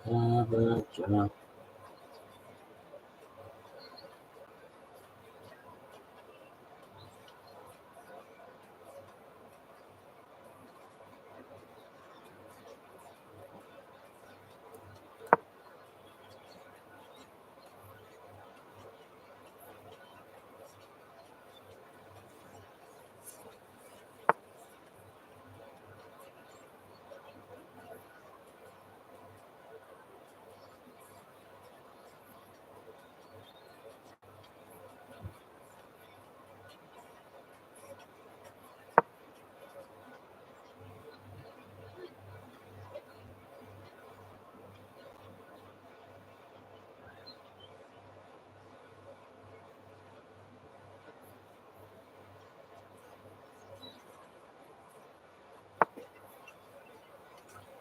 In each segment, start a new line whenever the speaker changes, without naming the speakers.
Avatar.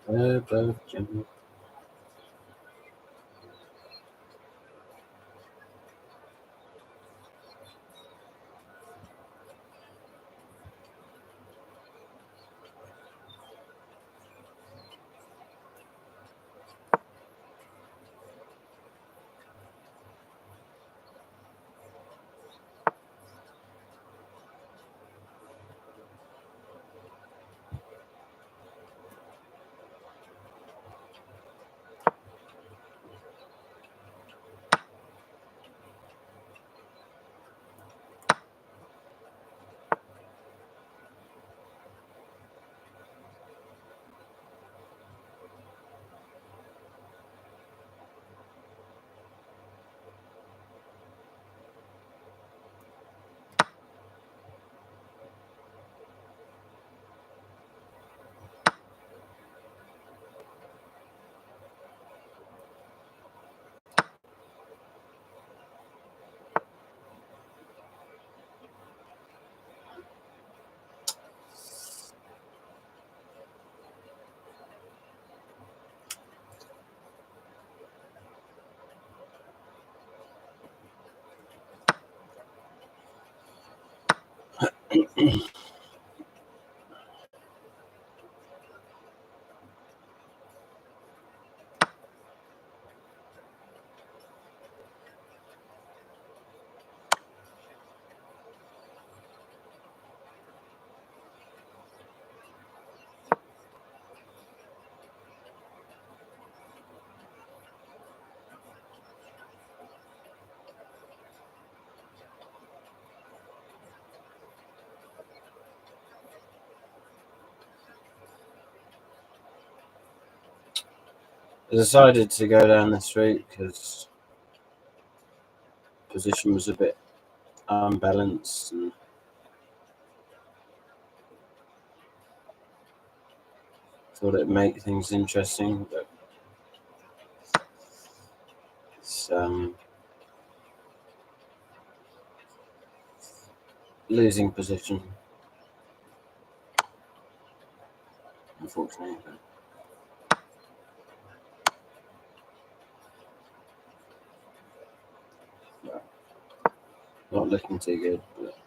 Avatar. I decided to go down this route because position was a bit unbalanced and thought it'd make things interesting, but it's losing position, unfortunately. But not looking too good. But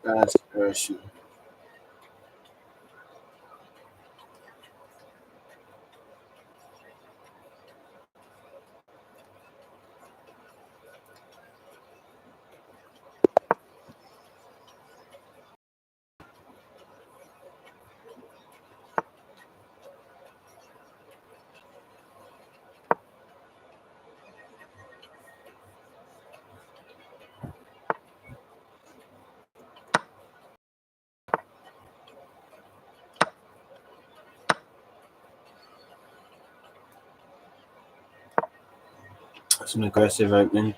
bad situation. It's an aggressive opening.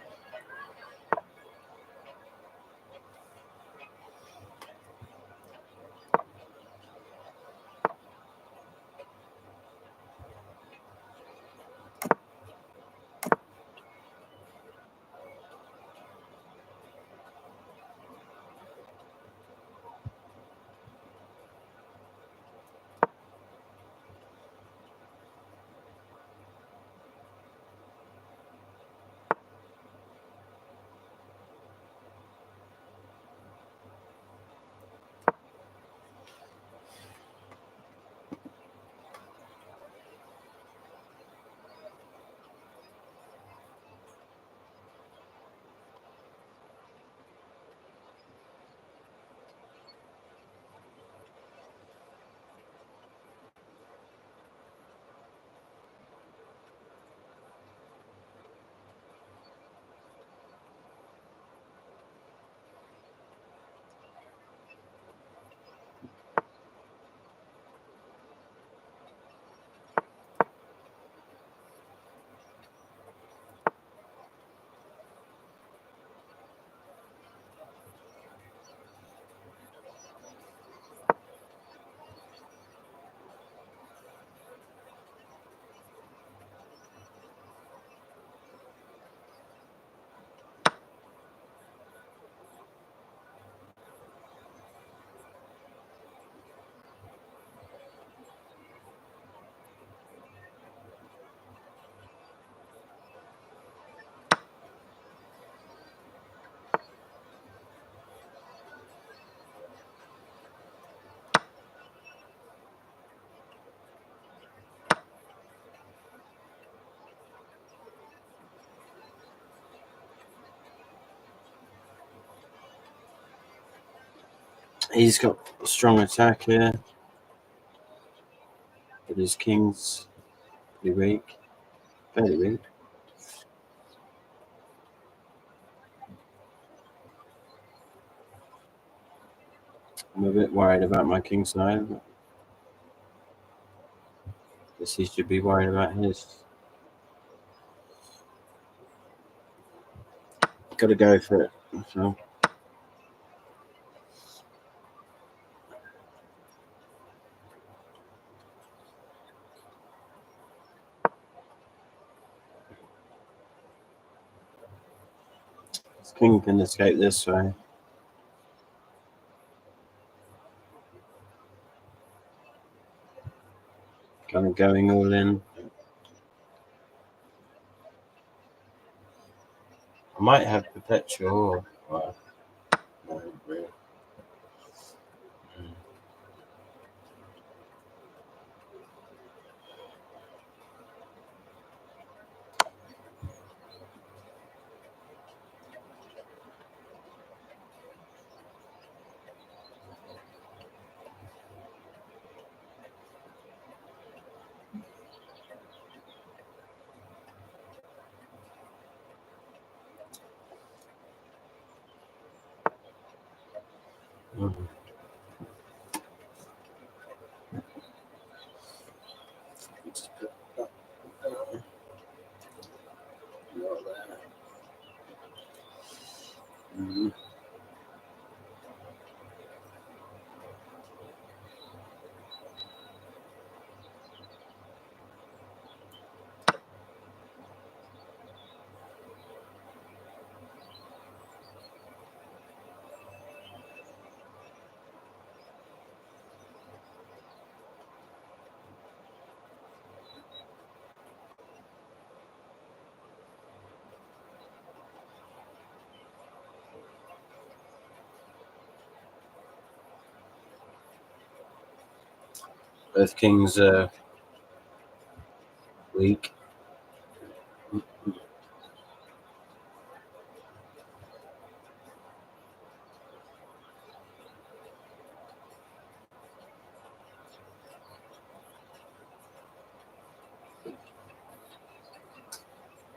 He's got a strong attack here, but his king's pretty weak. Fairly weak. I'm a bit worried about my king side. But I guess he should be worried about his. Got to go for it. So. His king can escape this way. Kind of going all in. I might have Perpetual. Well, no, really. Mm-hmm. Just put that there. Not there. Mm-hmm. Both kings are weak.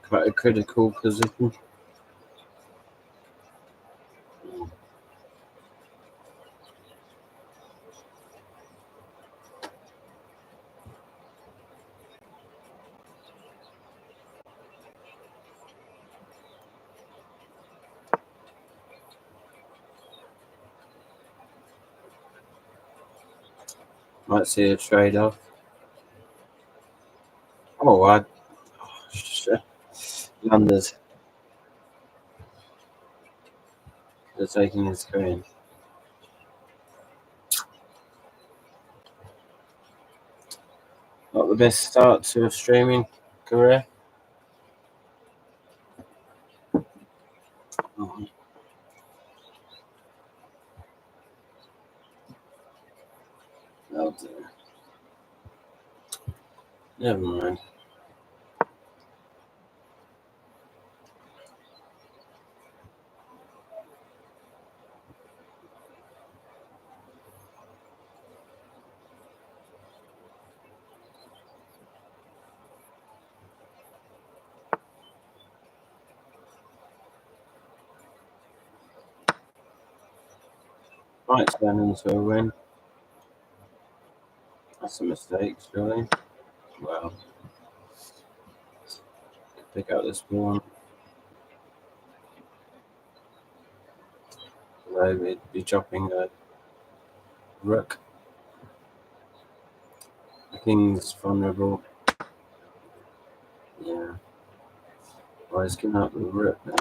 Quite a critical position. Might see a trade off. Oh, shit. Landers. They're taking his queen. Not the best start to a streaming career. Oh, oh dear. Never mind. Might turn into a win. That's a mistake, surely. Well, pick out this one. Although we'd be chopping a rook. The king's vulnerable. Yeah. Well, he's giving up the rook now.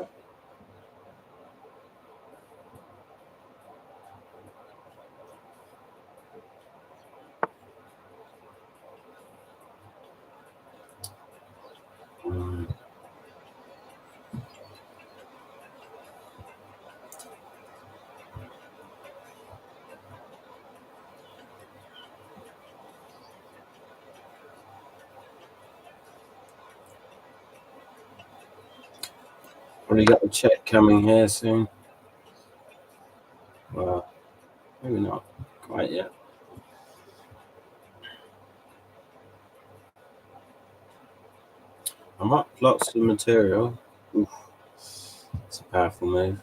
Mm. Probably got the check coming here soon. Well, Maybe not quite yet. I'm up lots of material. Oof. It's a powerful move.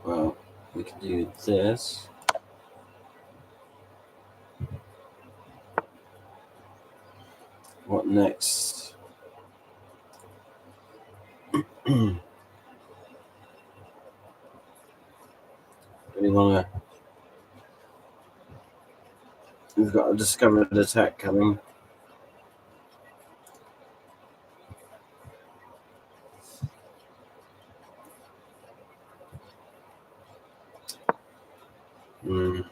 Well, we can do this. What next? Really wanna. We've got a discovered attack coming. Mm.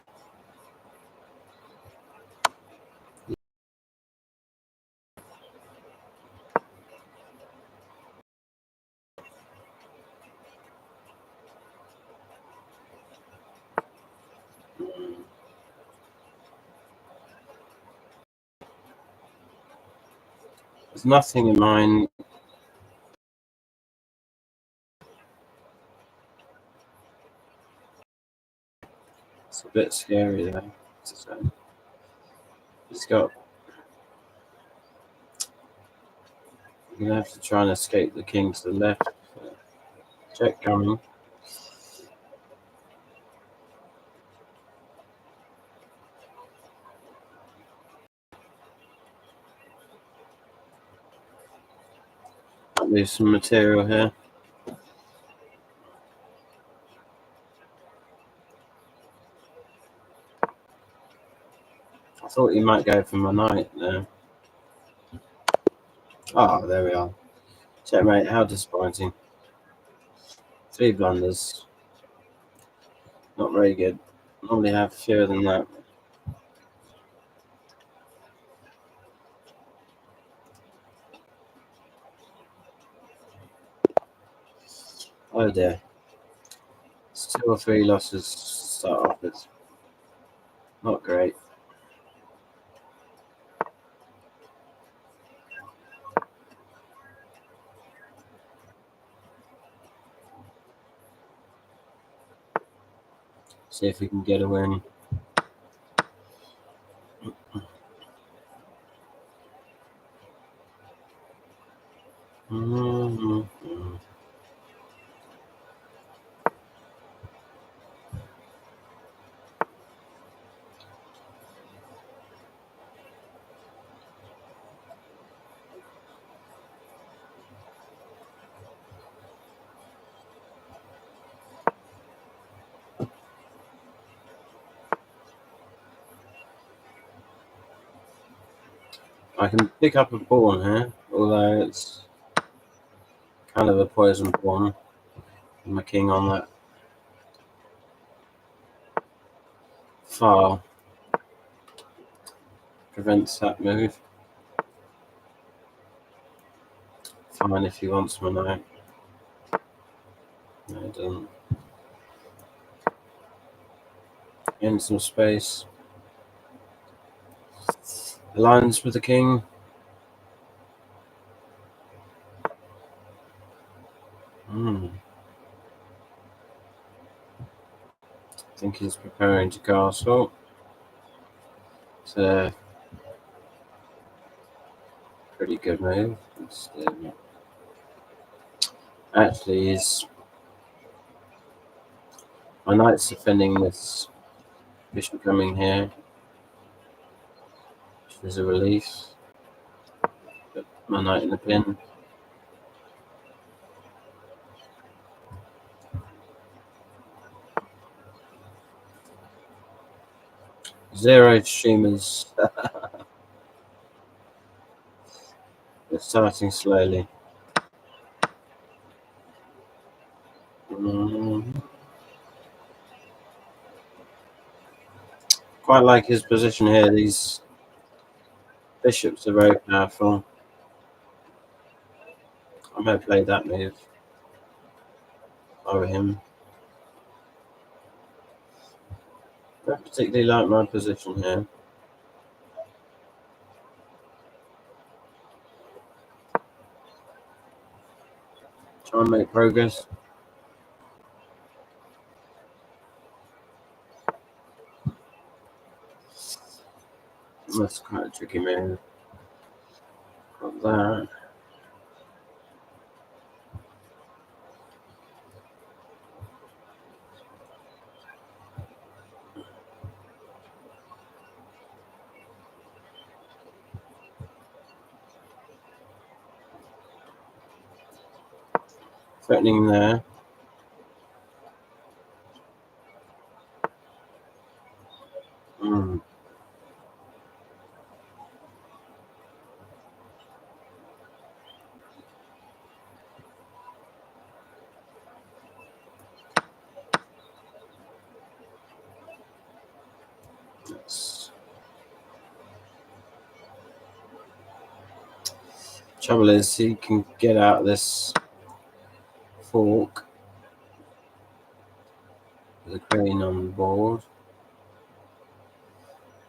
There's nothing in mind. It's a bit scary though. So he's got. You're gonna have to try and escape the king to the left. Check coming. Leave some material here. I thought you might go for my knight there. Oh, there we are. Checkmate, how disappointing. 3 blunders. Not very good. Normally have fewer than that. Oh dear. It's 2 or 3 losses to start off with. Not great. See if we can get a win. Mm-hmm. I can pick up a pawn here, although it's kind of a poison pawn. My king on that file prevents that move. Fine if he wants my knight. No, it doesn't. In some space. Alliance with the king. I think he's preparing to castle. It's a pretty good move. Actually, my knight's defending this bishop coming here, which is a relief. But my knight in the pin. Zero streamers. They're starting slowly. Quite like his position here. These bishops are very powerful. I might play that move over him. Don't particularly like my position here. Try and make progress. that's quite a tricky move. Got that. Threatening there. Yes. Trouble is, he can get out of this fork with the queen on board.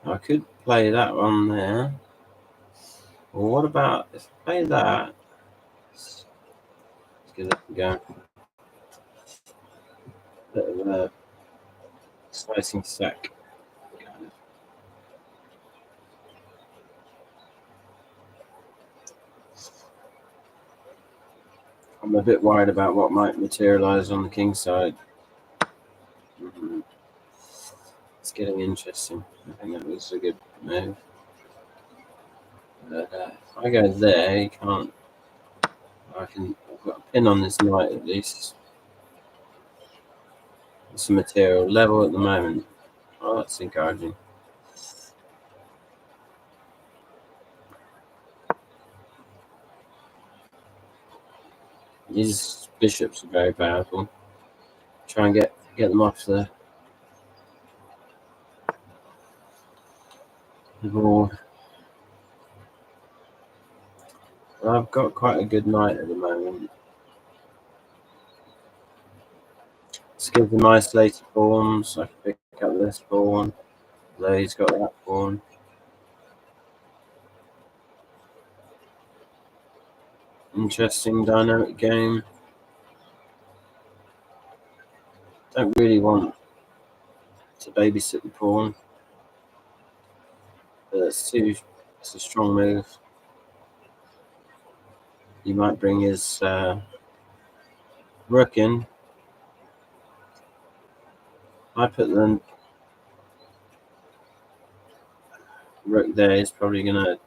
I could play that one there. Well, what about if I play that? Let's give that a go. Bit of a slicing sack. I'm a bit worried about what might materialize on the king side. It's getting interesting. I think that was a good move. But if I go there, he can't. I've got a pin on this knight at least. It's a material level at the moment. Oh, that's encouraging. These bishops are very powerful. Try and get them off the board. I've got quite a good knight at the moment. Let's give them isolated pawns. I can pick up this pawn. Though he's got that pawn. Interesting dynamic game. Don't really want to babysit the pawn. But it's a strong move. He might bring his rook in. I put the rook there. He's probably going to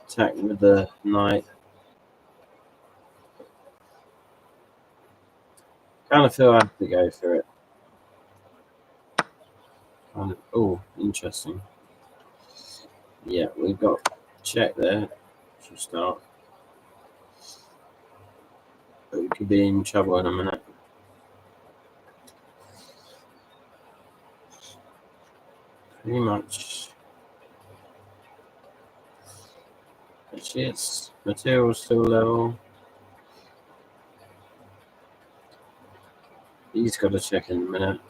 attack with the knight. Kind of feel I have to go for it. Oh, interesting. Yeah, we've got check there. Should start. But we could be in trouble in a minute. Pretty much. Actually, it's material still level. He's got to check in a minute.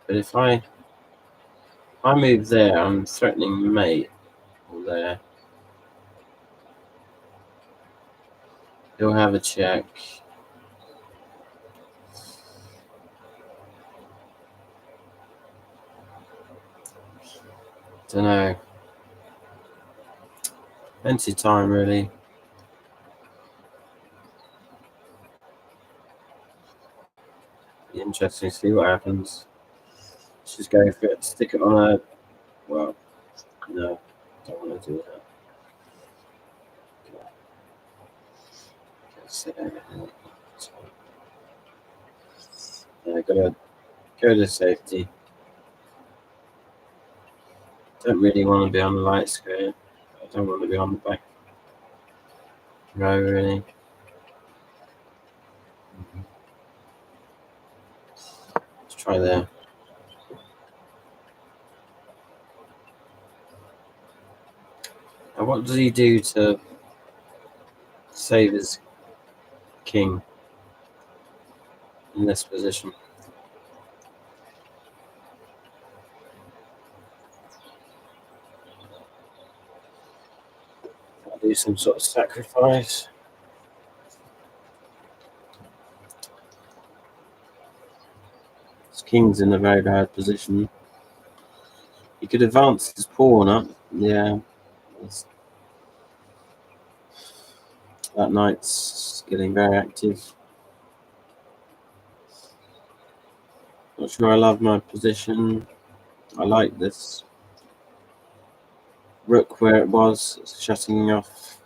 But if I move there, I'm threatening mate there. He'll have a check. Don't know. Plenty of time, really. Be interesting to see what happens. Let's just go for it. Stick it on a. Well, no, don't want to do that. Gotta go to safety. Don't really want to be on the light screen. I don't want to be on the back row, really. Let's try there. Now, what does he do to save his king in this position? I'll do some sort of sacrifice. This king's in a very bad position. He could advance his pawn up. Yeah. That knight's getting very active. Not sure I love my position. I like this rook where it was, shutting off.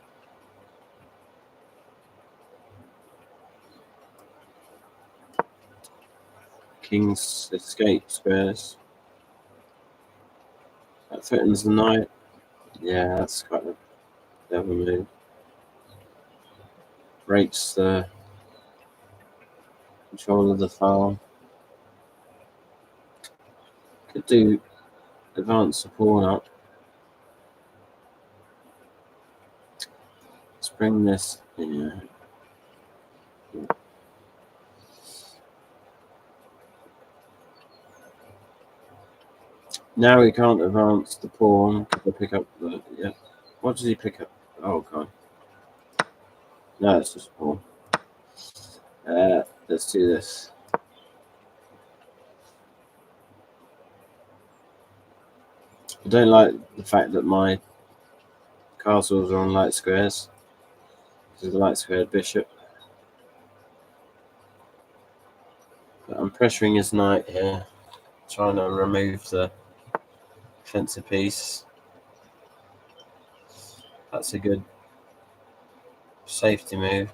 King's escape squares. That threatens the knight. Yeah, that's quite a clever move. Breaks the control of the file. Could do advance the pawn up. Let's bring this. Yeah. Now he can't advance the pawn. Could I pick up the? Yeah. What does he pick up? Oh god. No, it's just a pawn. Let's do this. I don't like the fact that my castles are on light squares. This is a light squared bishop. But I'm pressuring his knight here, trying to remove the defensive piece. That's a good safety move.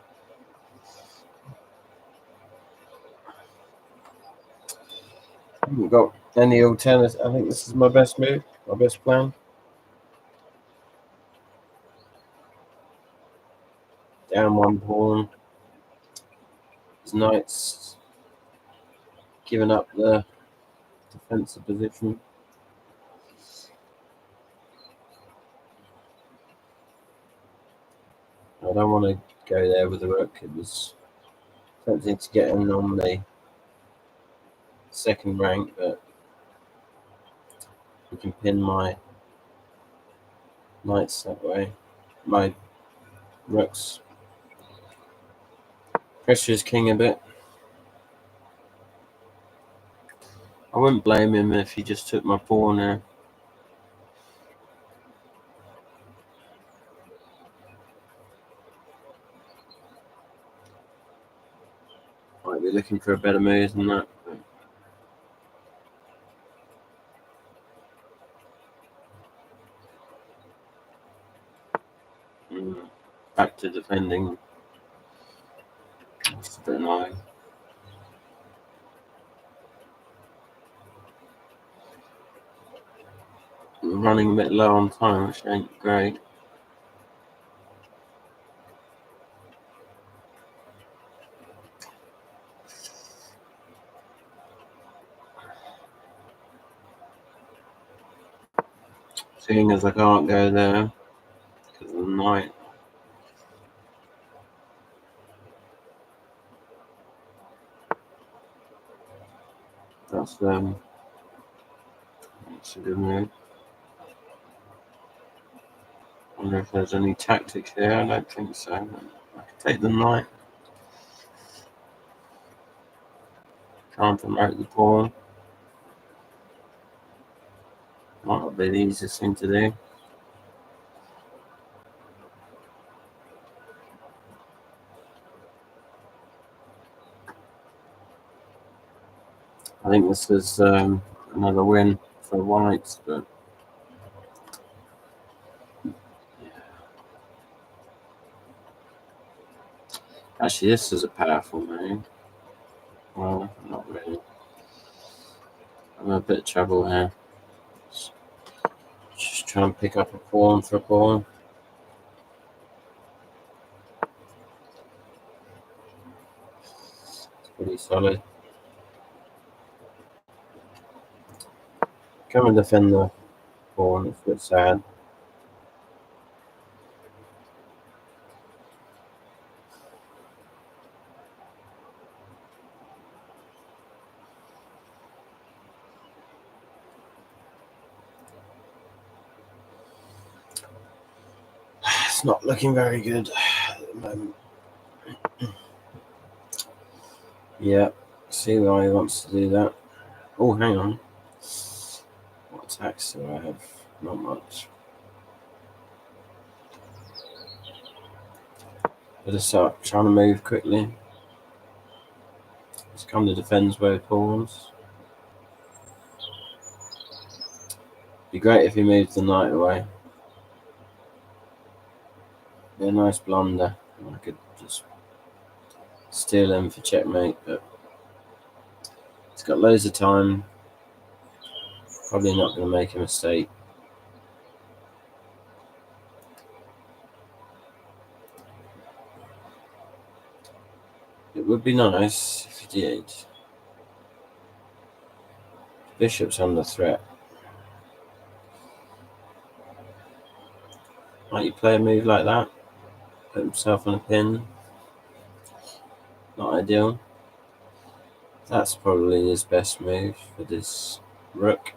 I haven't got any alternative. I think this is my best move, my best plan. Down one pawn. His knight's giving up the defensive position. I don't want to go there with the rook. It was tempting to get in on the second rank, but we can pin my knights that way. My rook's pressures king a bit. I wouldn't blame him if he just took my pawn there. Might be looking for a better move than that. Back to defending. It's a bit annoying. I'm running a bit low on time, which ain't great. Seeing as I can't go there because of the knight. That's a good move. I wonder if there's any tactics here. I don't think so. I can take the knight. Can't promote the pawn. Might not be the easiest thing to do. I think this is another win for whites, but actually this is a powerful move. Well, not really. I'm in a bit of trouble here. Just try and pick up a pawn for a pawn. It's pretty solid. Come and defend the pawn, it's a bit sad. It's not looking very good at the moment. Yeah, see why he wants to do that. Oh, hang on. What attacks do I have? Not much. Better start trying to move quickly. This kind of defends both pawns. Be great if he moves the knight away. Be a nice blunder. I could just steal him for checkmate, but he's got loads of time. Probably not going to make a mistake. It would be nice if he did. Bishop's under threat. Might you play a move like that? Put himself on a pin. Not ideal. That's probably his best move for this rook.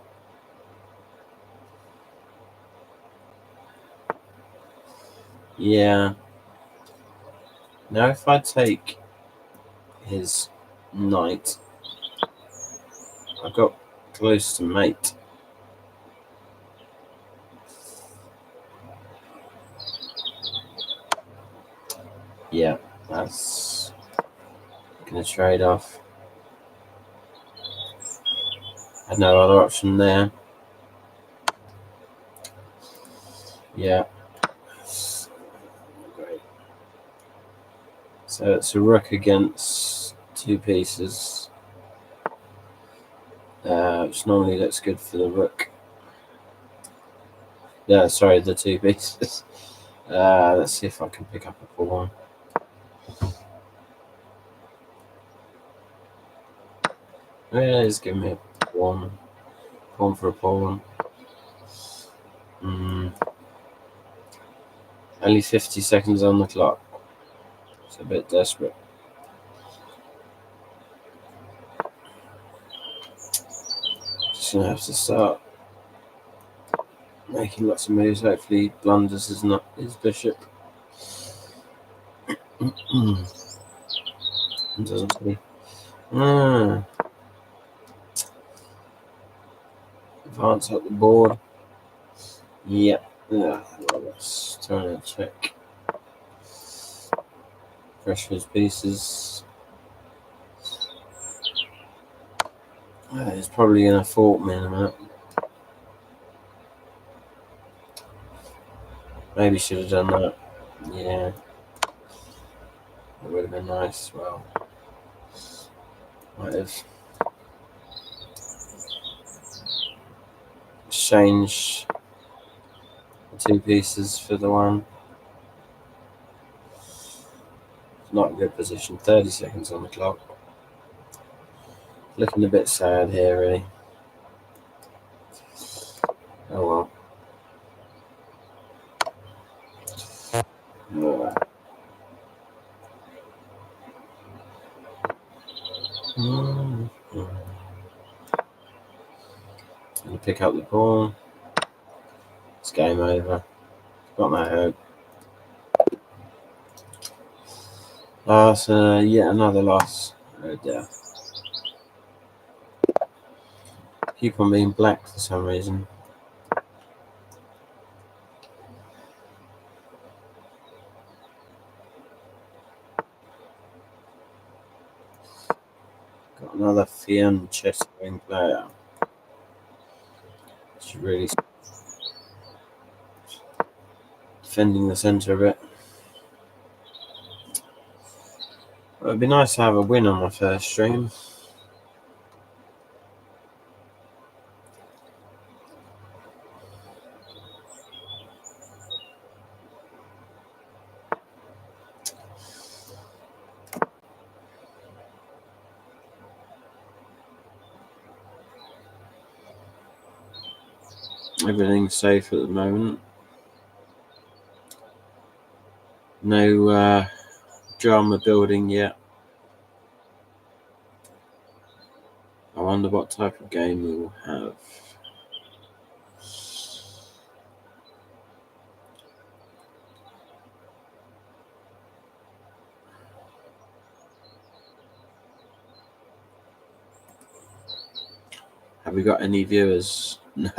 Yeah. Now if I take his knight, I got close to mate. Yeah, that's gonna trade off. Had no other option there. Yeah. Great. So it's a rook against two pieces, which normally looks good for the rook. Yeah, sorry, the two pieces. Let's see if I can pick up a pawn. Yeah, he's giving me a pawn. Pawn for a pawn. Only 50 seconds on the clock. It's a bit desperate. Just gonna have to start making lots of moves. Hopefully he blunders his bishop. Doesn't he? Advance up the board. Yep. Yeah. Well, let's try and check. Pressure his pieces. He's probably going to fault me in a minute. Maybe should have done that. Yeah. That would have been nice. Well, might have exchanged the two pieces for the one. Not a good position. 30 seconds on the clock. Looking a bit sad here, really. Oh well. And pick up the pawn. It's game over. Got my hope. So yet another loss. Oh dear. Keep on being black for some reason. Got another Fian chess-playing player. She's really defending the centre a bit. Well, it'd be nice to have a win on my first stream. Everything's safe at the moment. No drama building yet. I wonder what type of game we will have. Have we got any viewers No.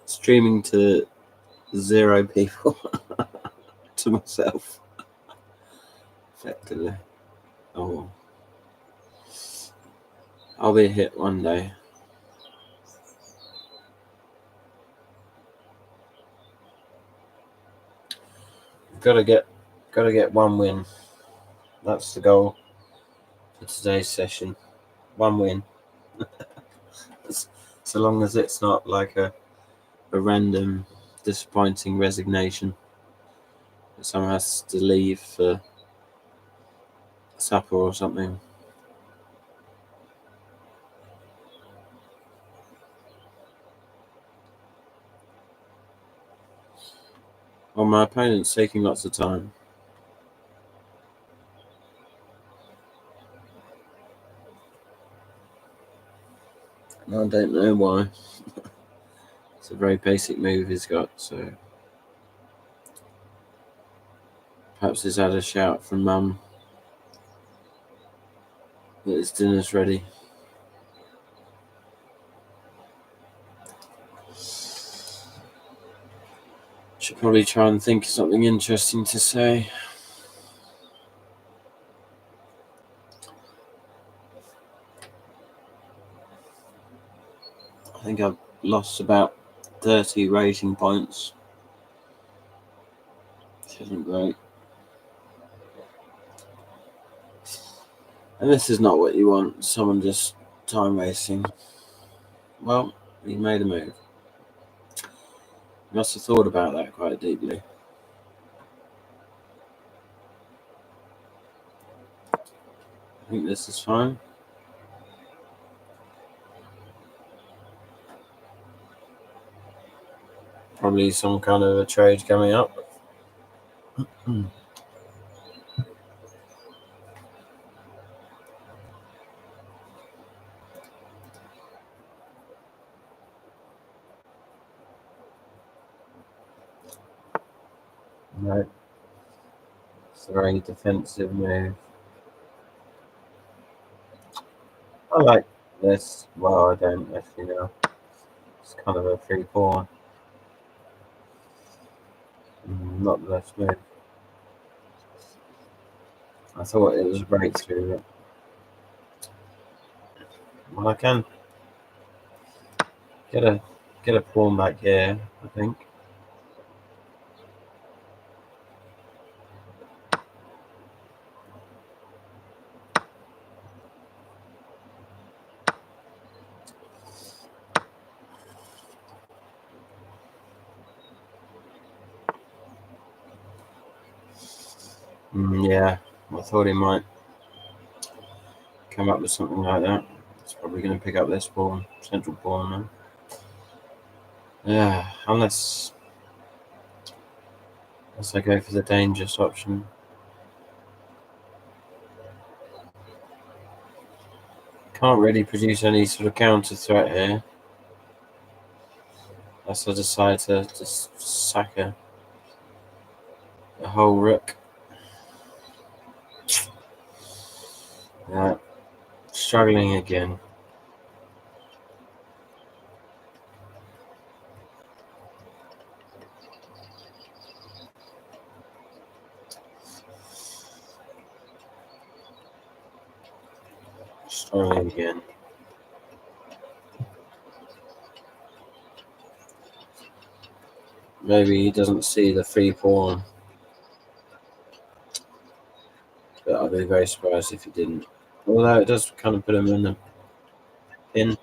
Streaming to 0 people. To myself. Effectively. Oh. I'll be a hit one day. Gotta get one win. That's the goal for today's session. One win. So long as it's not like a random disappointing resignation that someone has to leave for supper or something. Well, my opponent's taking lots of time. I don't know why. It's a very basic move he's got, so perhaps he's had a shout from Mum that his dinner's ready. Should probably try and think of something interesting to say. I think I've lost about 30 rating points, which isn't great. And this is not what you want, someone just time wasting. Well, he made a move. He must have thought about that quite deeply. I think this is fine. Probably some kind of a trade coming up. No. It's a very defensive move. I like this. Well, I don't actually know. It's kind of a free pawn. Not the best move. I thought it was a breakthrough. Well, I can get a pawn back here, I think. Yeah, I thought he might come up with something like that. It's probably going to pick up this pawn, central pawn now. Yeah, unless I go for the dangerous option. Can't really produce any sort of counter threat here. Unless I decide to just sack a whole rook. Yeah, struggling again. Struggling again. Maybe he doesn't see the free pawn. But I'd be very surprised if he didn't. Although it does kind of put him in the pin.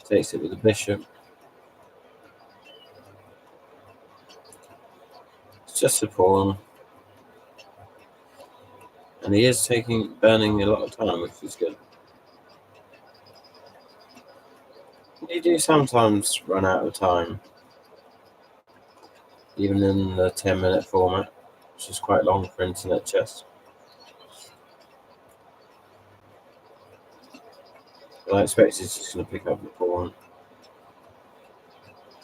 Takes it with the bishop. It's just a pawn. And he is burning a lot of time, which is good. You do sometimes run out of time, even in the 10-minute format, which is quite long for internet chess. But I expect he's just going to pick up the pawn.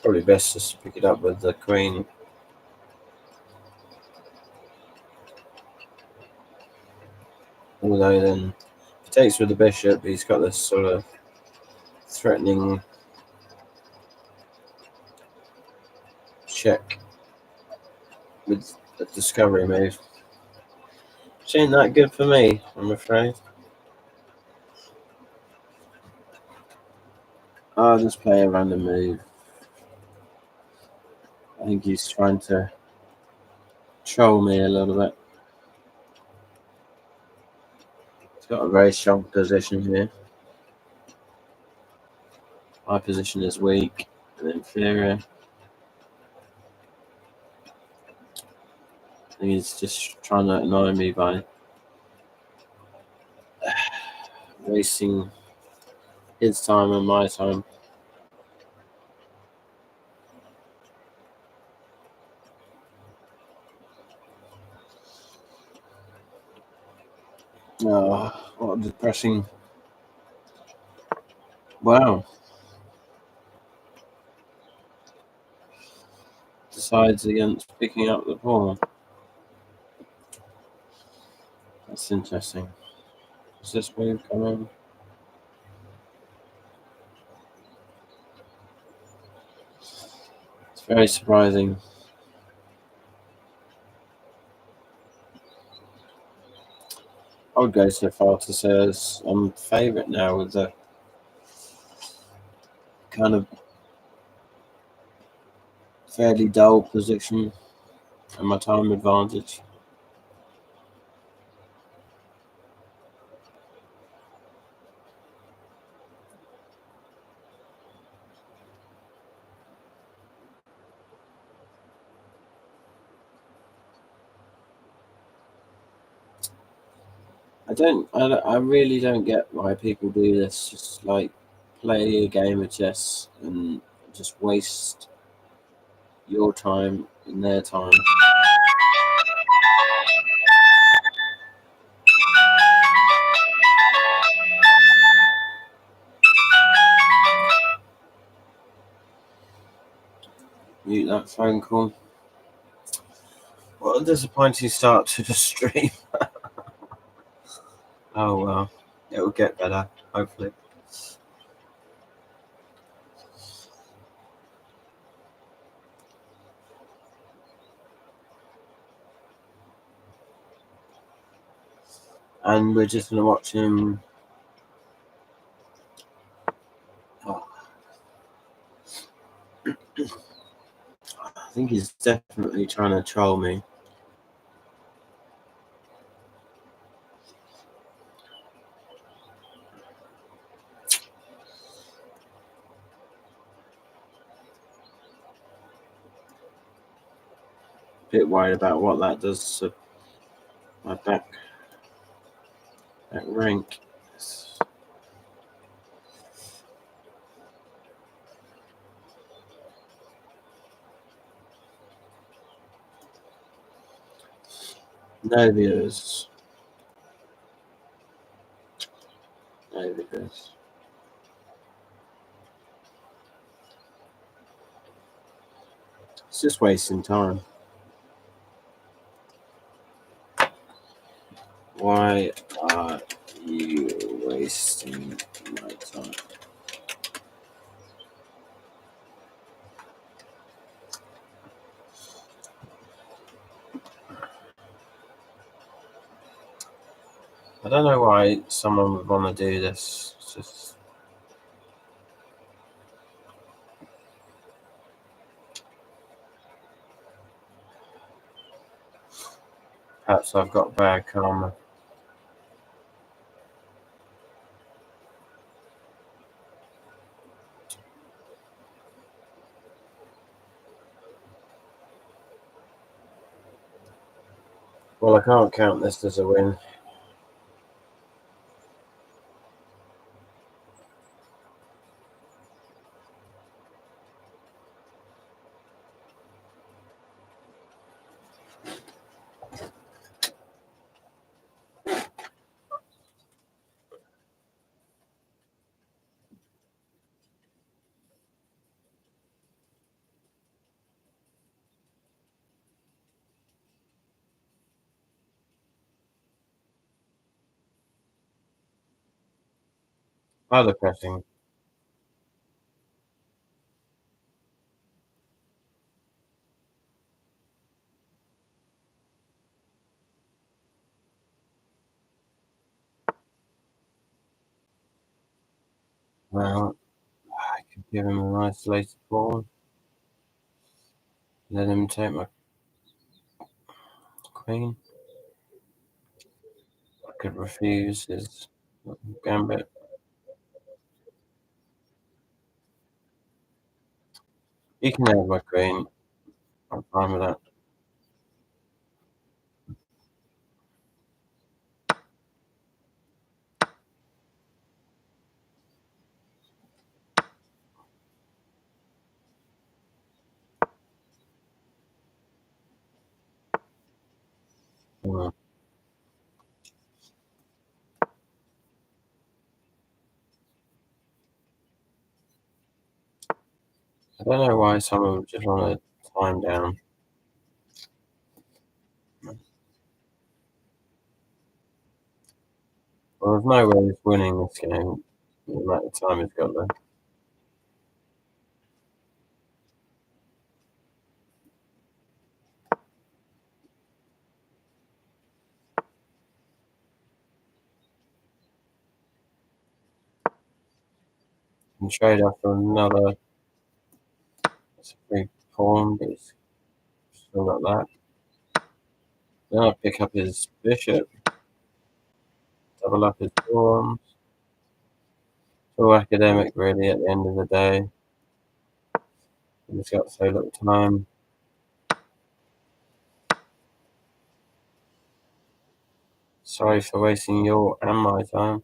Probably best just to pick it up with the queen. Although then takes with the bishop. He's got this sort of threatening check with the discovery move. Which ain't that good for me, I'm afraid. I'll just play a random move. I think he's trying to troll me a little bit. He's got a very strong position here. My position is weak and inferior. I think he's just trying to annoy me by wasting his time and my time. Oh, what a depressing. Wow. Decides against picking up the pawn. That's interesting. Does this move come on? It's very surprising. I would go so far to say I'm favourite now with the kind of fairly dull position and my time advantage. I really don't get why people do this. Just like play a game of chess and just waste your time and their time. Mute that phone call. What a disappointing start to the stream. Oh well, it'll get better, hopefully. And we're just gonna watch him. Oh. I think he's definitely trying to troll me. Bit worried about what that does to my back rank. No viewers. No viewers. It's just wasting time. Why are you wasting my time? I don't know why someone would want to do this. It's just perhaps I've got bad karma. Well, I can't count this as a win. How depressing. Well, I could give him an isolated pawn. Let him take my queen. I could refuse his gambit. He can have my queen. I'm fine with that. Mm. I don't know why someone would just want to time down. Well, there's no way he's winning this game. The amount of time he's got left. Can trade after another. It's a free pawn, but he's still got that. Then I pick up his bishop, double up his pawns. It's all academic, really, at the end of the day. He's got so little time. Sorry for wasting your and my time.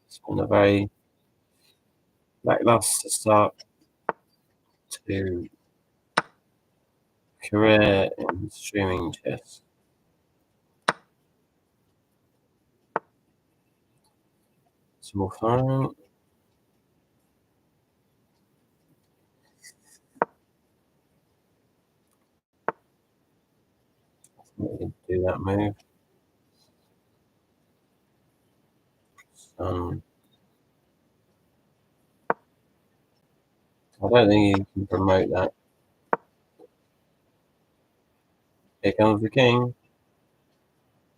It's been a very lackluster start to career in streaming chess. Small fine. We can do that move. Um, I don't think you can promote that. Here comes the king.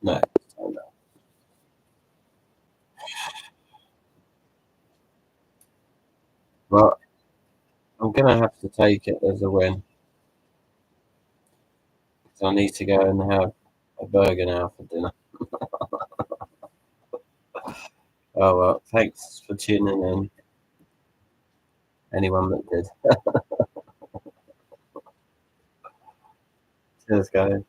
No, no. But I'm gonna have to take it as a win. So I need to go and have a burger now for dinner. Oh well, thanks for tuning in. Anyone that did. Cheers, guys.